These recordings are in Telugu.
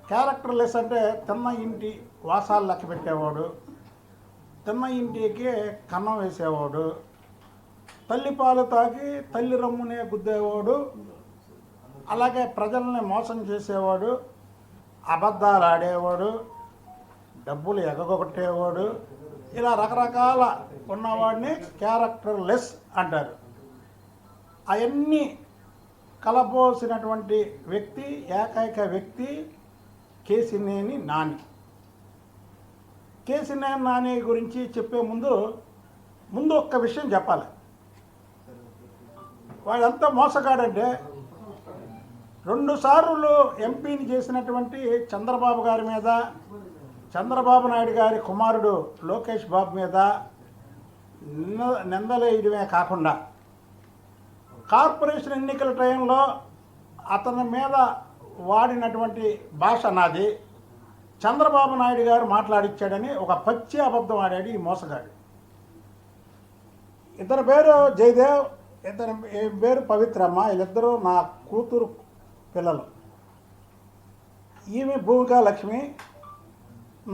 క్యారెక్టర్లెస్ అంటే తిన్న ఇంటి వాసాలు లెక్క పెట్టేవాడు, తిన్న ఇంటికి కన్నం వేసేవాడు, తల్లి పాలు తాగి తల్లి రమ్మునే గుద్దేవాడు, అలాగే ప్రజల్ని మోసం చేసేవాడు, అబద్ధాలు ఆడేవాడు, డబ్బులు ఎగగొట్టేవాడు, ఇలా రకరకాల ఉన్నవాడిని క్యారెక్టర్లెస్ అంటారు. అవన్నీ కలబోసినటువంటి వ్యక్తి, ఏకైక వ్యక్తి కేశినేని నాని. కేశినేని నాని గురించి చెప్పే ముందు ఒక్క విషయం చెప్పాలి. వాడంతా మోసగాడంటే 2 సార్లు ఎంపీని చేసినటువంటి చంద్రబాబు గారి మీద, చంద్రబాబు నాయుడు గారి కుమారుడు లోకేష్ బాబు మీద నిందలేయడమే కాకుండా కార్పొరేషన్ ఎన్నికల టైంలో అతని మీద వాడినటువంటి భాష నాది, చంద్రబాబు నాయుడు గారు మాట్లాడిచ్చాడని ఒక పచ్చి అబద్ధం ఆడాడు ఈ మోసగాడు. ఇతని పేరు జయదేవ్, ఇతని పేరు పవిత్రమ్మ. వీళ్ళిద్దరూ నా కూతురు పిల్లలు. ఈమె భూమికా లక్ష్మి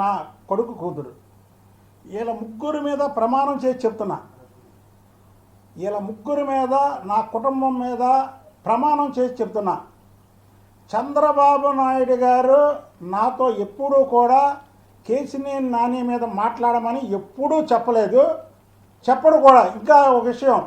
నా కొడుకు కూతురు. వీళ్ళ ముగ్గురు మీద ప్రమాణం చేసి చెప్తున్నా, వీళ్ళ ముగ్గురు మీద, నా కుటుంబం మీద ప్రమాణం చేసి చెప్తున్నా, చంద్రబాబు నాయుడు గారు నాతో ఎప్పుడూ కూడా కేశినేని నాని మీద మాట్లాడమని ఎప్పుడూ చెప్పలేదు, చెప్పడు కూడా. ఇంకా ఒక విషయం,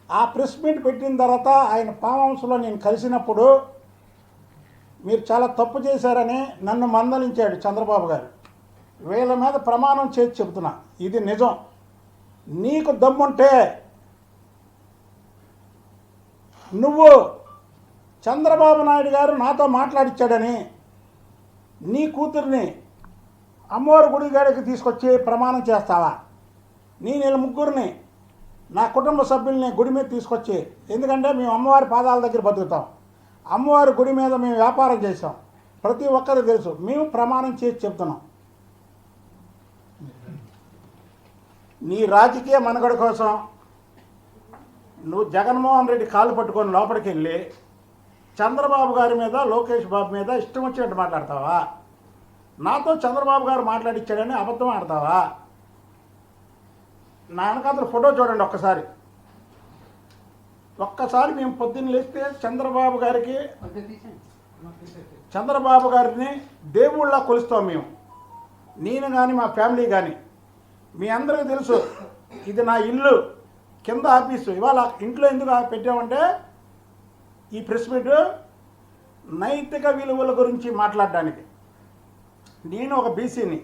ఆ ప్రెస్ మీట్ పెట్టిన తర్వాత ఆయన ఫామ్ హౌస్లో నేను కలిసినప్పుడు మీరు చాలా తప్పు చేశారని నన్ను మందలించాడు చంద్రబాబు గారు. వీళ్ళ మీద ప్రమాణం చేసి చెబుతున్నా, ఇది నిజం. నీకు దమ్ముంటే నువ్వు చంద్రబాబు నాయుడు గారు నాతో మాట్లాడిచ్చాడని నీ కూతుర్ని అమ్మవారి గుడి గాడికి తీసుకొచ్చి ప్రమాణం చేస్తావా? నేను వీళ్ళ ముగ్గురిని, నా కుటుంబ సభ్యుల్ని గుడి మీద తీసుకొచ్చి, ఎందుకంటే మేము అమ్మవారి పాదాల దగ్గర బతుకుతాం, అమ్మవారి గుడి మీద మేము వ్యాపారం చేసాం, ప్రతి ఒక్కరికి తెలుసు, మేము ప్రమాణం చేసి చెప్తున్నాం. నీ రాజకీయ మనుగడ కోసం నువ్వు జగన్మోహన్ రెడ్డి కాళ్ళు పట్టుకొని లోపలికి వెళ్ళి చంద్రబాబు గారి మీద, లోకేష్ బాబు మీద ఇష్టం వచ్చినట్టు మాట్లాడతావా? నాతో చంద్రబాబు గారు మాట్లాడిచ్చాడని అబద్ధం ఆడతావా? నా వెనకాతల ఫోటో చూడండి ఒక్కసారి మేము పొద్దున్న లేస్తే చంద్రబాబు గారిని దేవుళ్ళ కొలుస్తాం మేము, నేను కానీ మా ఫ్యామిలీ కానీ. మీ అందరికీ తెలుసు ఇది నా ఇల్లు, కింద ఆఫీసు. ఇవాళ ఇంట్లో ఎందుకు పెట్టామంటే ఈ ప్రెస్ మీట్ నైతిక విలువల గురించి మాట్లాడడానికి. నేను ఒక బీసీని,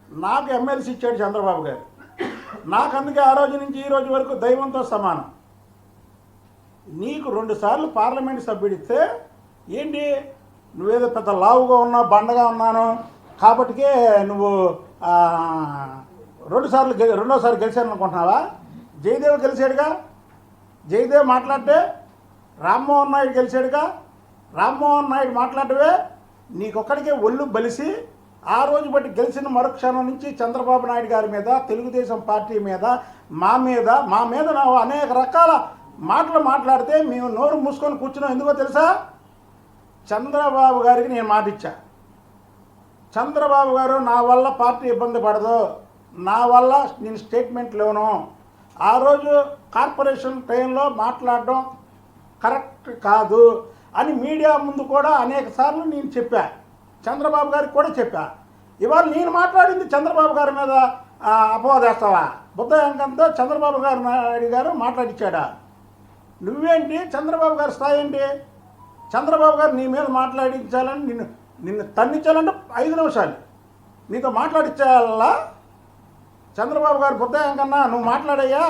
నాకు ఎమ్మెల్సీ ఇచ్చాడు చంద్రబాబు గారు, నాకు అందుకే ఆ రోజు నుంచి ఈ రోజు వరకు దైవంతో సమానం. నీకు 2 సార్లు పార్లమెంట్ సభ్యుడిస్తే ఏంటి, నువ్వేదో పెద్ద లావుగా ఉన్నావు, బండగా ఉన్నాను కాబట్టికే నువ్వు రెండోసారి గెలిచాను అనుకుంటున్నావా? జయదేవ్ గెలిచాడుగా, జయదేవ్ మాట్లాడితే రామ్మోహన్ నాయుడు గెలిచాడుగా, రామ్మోహన్ నాయుడు మాట్లాడవే నీకొక్కడికే ఒళ్ళు బలిసి ఆ రోజు బట్టి గెలిచిన మరుక్షణం నుంచి చంద్రబాబు నాయుడు గారి మీద, తెలుగుదేశం పార్టీ మీద, మా మీద ನಾವು అనేక రకాల మాటలు మాట్లాడితే మేము నోరు మూసుకొని కూర్చున్నాం. ఎందుకో తెలుసా? చంద్రబాబు గారికి నేను మాట ఇచ్చా, చంద్రబాబు గారు నా వల్ల పార్టీ ఇబ్బంది పడదు, నా వల్ల నేను స్టేట్మెంట్లు ఇవ్వను, ఆ రోజు కార్పొరేషన్ టైంలో మాట్లాడడం కరెక్ట్ కాదు అని మీడియా ముందు కూడా అనేక సార్లు నేను చెప్పా, చంద్రబాబు గారికి కూడా చెప్పా. ఇవాళ నేను మాట్లాడింది చంద్రబాబు గారి మీద అపవాదేస్తావా? బుద్ధ వెంకంతో చంద్రబాబు నాయుడు గారు మాట్లాడిచ్చాడా? నువ్వేంటి, చంద్రబాబు గారి స్థాయి ఏంటి? చంద్రబాబు గారు నీ మీద మాట్లాడించాలని నిన్ను తన్నించాలంటే 5 నిమిషాలు నీతో మాట్లాడించాలా? చంద్రబాబు గారు బుద్ధ వెంకన్నా నువ్వు మాట్లాడయ్యా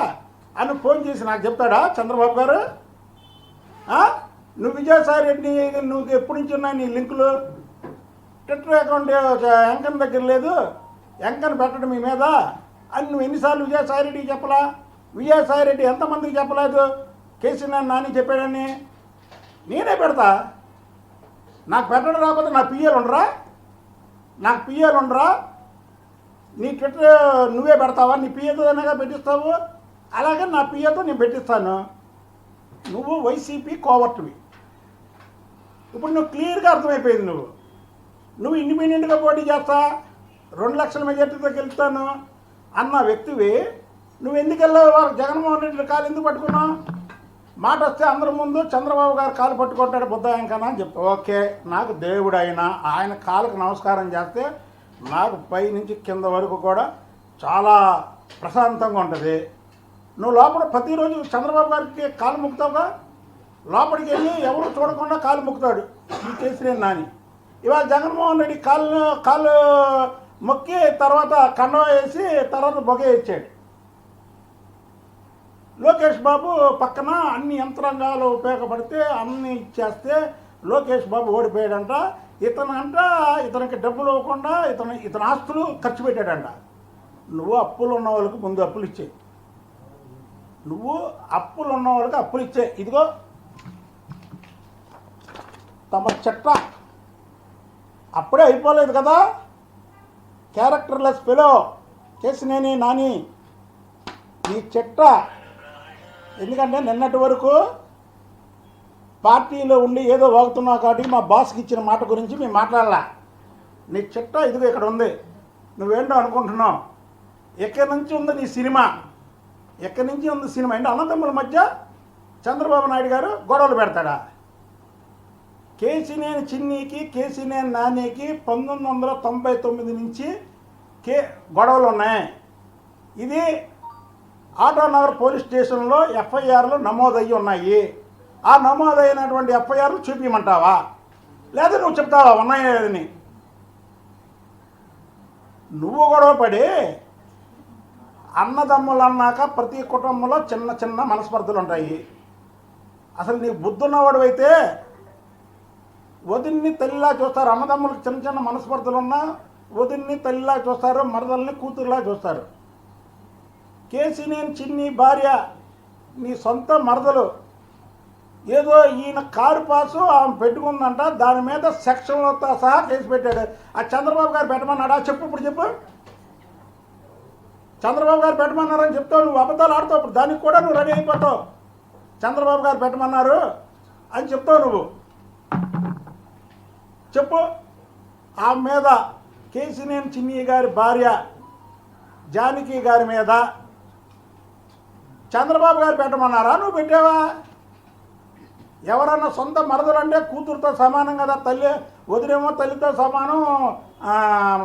అని ఫోన్ చేసి నాకు చెప్తాడా చంద్రబాబు గారు? నువ్వు విజయసాయి రెడ్డి, నువ్వు ఎప్పటి నుంచి ఉన్నాయి నీ లింకులు? ట్విట్టర్ అకౌంట్ వెంకన్న దగ్గర లేదు, వెంకన్న పెట్టడం మీ మీద అని నువ్వు ఎన్నిసార్లు విజయసాయి రెడ్డికి చెప్పలా? విజయసాయి రెడ్డి ఎంతమందికి చెప్పలేదు కేసీఆర్ నాని చెప్పాడని? నేనే పెడతా. నాకు పెట్టడం రాకపోతే నా పిఏలు ఉండరా? నీ ట్విట్టర్ నువ్వే పెడతావా? నీ పిఏతోనేగా పెట్టిస్తావు, అలాగే నా పిఏతో నేను పెట్టిస్తాను. నువ్వు వైసీపీ కోవర్టువి. ఇప్పుడు నువ్వు క్లియర్గా అర్థమైపోయింది. నువ్వు ఇండిపెండెంట్గా పోటీ చేస్తా 2 లక్షల మెజార్టీతో గెలుస్తాను అన్న వ్యక్తివి నువ్వు ఎందుకు వెళ్ళావు? జగన్మోహన్ రెడ్డి కాలు ఎందుకు పట్టుకున్నావు? మాట వస్తే అందరి ముందు చంద్రబాబు గారు కాలు పట్టుకుంటాడు బుద్ధాయంకనా అని చెప్తా. ఓకే, నాకు దేవుడు అయినా ఆయన కాలుకు నమస్కారం చేస్తే నాకు పై నుంచి కింద వరకు కూడా చాలా ప్రశాంతంగా ఉంటుంది. నువ్వు లోపల ప్రతిరోజు చంద్రబాబు గారికి కాలు ముక్కుతావుగా, లోపలికి వెళ్ళి ఎవరు చూడకుండా కాలు ముక్కుతాడు ఈ కేసీఆర్ నాని. ఇవాళ జగన్మోహన్ రెడ్డి కాలు మొక్కి తర్వాత కండవ వేసి తర్వాత బొగే ఇచ్చాడు. లోకేష్ బాబు పక్కన అన్ని యంత్రాంగాలు ఉపయోగపడితే అన్నీ ఇచ్చేస్తే లోకేష్ బాబు ఓడిపోయాడంట. ఇతనికి డబ్బులు ఇవ్వకుండా ఇతని ఆస్తులు ఖర్చు పెట్టాడంట. నువ్వు అప్పులు ఉన్న వాళ్ళకి ముందు అప్పులు ఇచ్చాయి, నువ్వు అప్పులు ఉన్న వాళ్ళకి అప్పులు ఇచ్చే. ఇదిగో తమ చెట్ట అప్పుడే అయిపోలేదు కదా. క్యారెక్టర్లెస్ ఫెలో కేసినేని నాని నీ చెట్ట. ఎందుకంటే నిన్నటి వరకు పార్టీలో ఉండి ఏదో వాగుతున్నావు కాబట్టి మా బాస్కి ఇచ్చిన మాట గురించి మేము మాట్లాడాల. నీ చెట్ట ఇదిగో ఇక్కడ ఉంది. నువ్వేంటో అనుకుంటున్నావు. ఎక్కడి నుంచి ఉంది నీ సినిమా? ఎక్కడి నుంచి ఉంది సినిమా? అంటే అన్నదమ్ముల మధ్య చంద్రబాబు నాయుడు గారు గొడవలు పెడతాడా? కేసీనేని చిన్నీకి కేసీనేని నానికి 1999 నుంచి గొడవలు ఉన్నాయి. ఇది ఆటోనగర్ పోలీస్ స్టేషన్లో ఎఫ్ఐఆర్లు నమోదయ్యి ఉన్నాయి. ఆ నమోదైనటువంటి ఎఫ్ఐఆర్లు చూపించమంటావా లేదా నువ్వు చెప్తావా ఉన్నాయని? నువ్వు గొడవ పడి అన్నదమ్ములు అన్నాక ప్రతి కుటుంబంలో చిన్న చిన్న మనస్పర్ధలు ఉంటాయి. అసలు నీకు బుద్ధున్నవాడు అయితే వదిన్ని తల్లిలా చూస్తారు. అన్నదమ్ములకు చిన్న చిన్న మనస్పర్ధలు ఉన్నా వదిన్ని తల్లిలా చూస్తారు, మరదల్ని కూతురులా చూస్తారు. కేసీనేని చిన్ని భార్య నీ సొంత మరదలు ఏదో ఈయన కారు పాసు ఆమె పెట్టుకుందంట, దాని మీద సెక్షన్లతో సహా కేసు పెట్టాడు. ఆ చంద్రబాబు గారు పెట్టమన్నాడా? చెప్పు, ఇప్పుడు చెప్పు. చంద్రబాబు గారు పెట్టమన్నారని చెప్తావు, నువ్వు అబద్ధాలు ఆడుతావు. ఇప్పుడు దానికి కూడా నువ్వు రెడీ అయిపోతావు. చంద్రబాబు గారు పెట్టమన్నారు అని చెప్తావు నువ్వు. చెప్పు. ఆమె మీద కేసీనేని చిన్ని గారి భార్య జానకి గారి మీద చంద్రబాబు గారు పెట్టమన్నారా? నువ్వు పెట్టావా? ఎవరన్నా సొంత మరదలంటే కూతురుతో సమానం కదా. తల్లి వదిలేమో తల్లితో సమానం,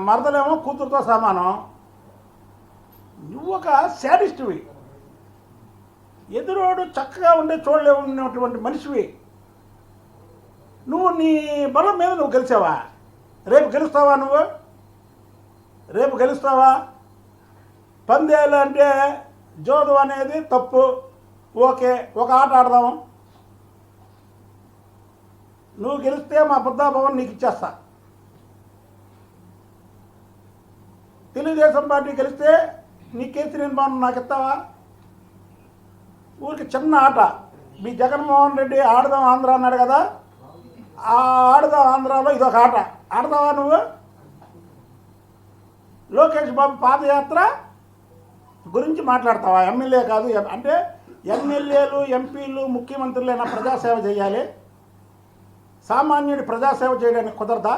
మరదలేమో కూతురుతో సమానం. నువ్వు ఒక శాడిస్ట్వి. ఎదురోడు చక్కగా ఉండే చూడలేనటువంటి మనిషివి. నువ్వు నీ బలం మీద నువ్వు గెలిచావా? రేపు గెలుస్తావా? నువ్వు రేపు గెలుస్తావా? పందేలు అంటే జోదు అనేది తప్పు. ఓకే, ఒక ఆట ఆడదాము. నువ్వు గెలిస్తే మా బుద్ధాభవన్ నీకు ఇచ్చేస్తా. తెలుగుదేశం పార్టీ గెలిస్తే నీ కేసీఆర్ భవన్ నాకు ఇస్తావా? ఊరికి చిన్న ఆట. మీ జగన్మోహన్ రెడ్డి ఆడదాం ఆంధ్ర అన్నాడు కదా, ఆ ఆడదాం ఆంధ్రాలో ఇదొక ఆట. ఆడదావా నువ్వు? లోకేష్ బాబు పాదయాత్ర గురించి మాట్లాడతావా? ఎమ్మెల్యే కాదు అంటే ఎమ్మెల్యేలు ఎంపీలు ముఖ్యమంత్రులైనా ప్రజాసేవ చేయాలి. సామాన్యుడి ప్రజాసేవ చేయడానికి కుదరదా?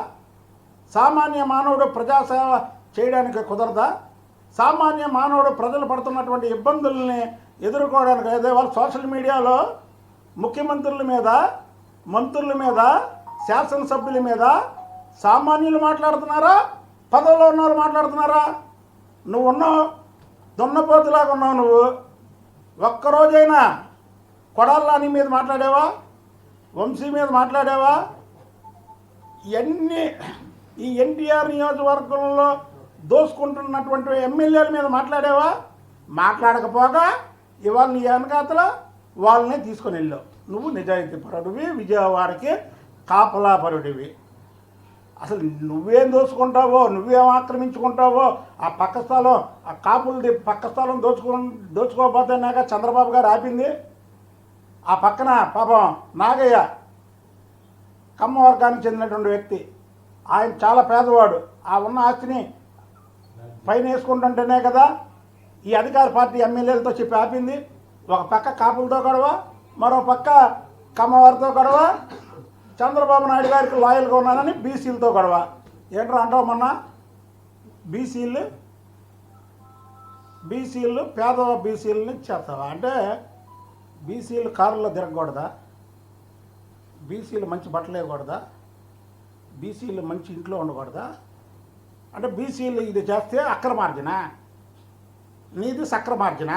సామాన్య మానవుడు ప్రజాసేవ చేయడానికి కుదరదా? సామాన్య మానవుడు ప్రజలు పడుతున్నటువంటి ఇబ్బందుల్ని ఎదుర్కోవడానికి అదే వాళ్ళు సోషల్ మీడియాలో ముఖ్యమంత్రుల మీద, మంత్రుల మీద, శాసనసభ్యుల మీద సామాన్యులు మాట్లాడుతున్నారా, పదవిలో ఉన్న వాళ్ళు మాట్లాడుతున్నారా? నువ్వు ఉన్నావు, దున్నపోతులాగా ఉన్నావు. నువ్వు ఒక్కరోజైనా కొడాలని మీద మాట్లాడావా? వంశీ మీద మాట్లాడావా? ఇవన్నీ ఈ ఎన్టీఆర్ నియోజకవర్గంలో దోసుకుంటున్నటువంటి ఎమ్మెల్యేల మీద మాట్లాడావా? మాట్లాడకపోగా ఇవాళ నీ వెనకాతల వాళ్ళనే తీసుకొని వెళ్ళావు. నువ్వు నిజాయితీ పరుడివి, విజయవాడకి కాపలాపరుడివి. అసలు నువ్వేం దోచుకుంటావో, నువ్వేం ఆక్రమించుకుంటావో, ఆ పక్క స్థలం, ఆ కాపులది పక్క స్థలం దోచుకోకపోతేనాక చంద్రబాబు గారు ఆపింది. ఆ పక్కన పాపం నాగయ్య కమ్మ వర్గానికి చెందినటువంటి వ్యక్తి, ఆయన చాలా పేదవాడు. ఆ ఉన్న ఆస్తిని పైన వేసుకుంటుంటేనే కదా ఈ అధికార పార్టీ ఎమ్మెల్యేలతో చెప్పి ఆపింది. ఒక పక్క కాపులతో గొడవ, మరో పక్క కమ్మవారితో గొడవ, చంద్రబాబు నాయుడు గారికి లాయల్గా ఉన్నానని బీసీలతో గొడవ. ఏంట్రా అంటావు మొన్న బీసీలు పేద బీసీలని చేస్తావా? అంటే బీసీలు కారులో తిరగకూడదా? బీసీలు మంచి బట్టలు వేయకూడదా? బీసీలు మంచి ఇంట్లో ఉండకూడదా? అంటే బీసీలు ఇది చేస్తే అక్రమార్జన, నీది సక్రమార్జన.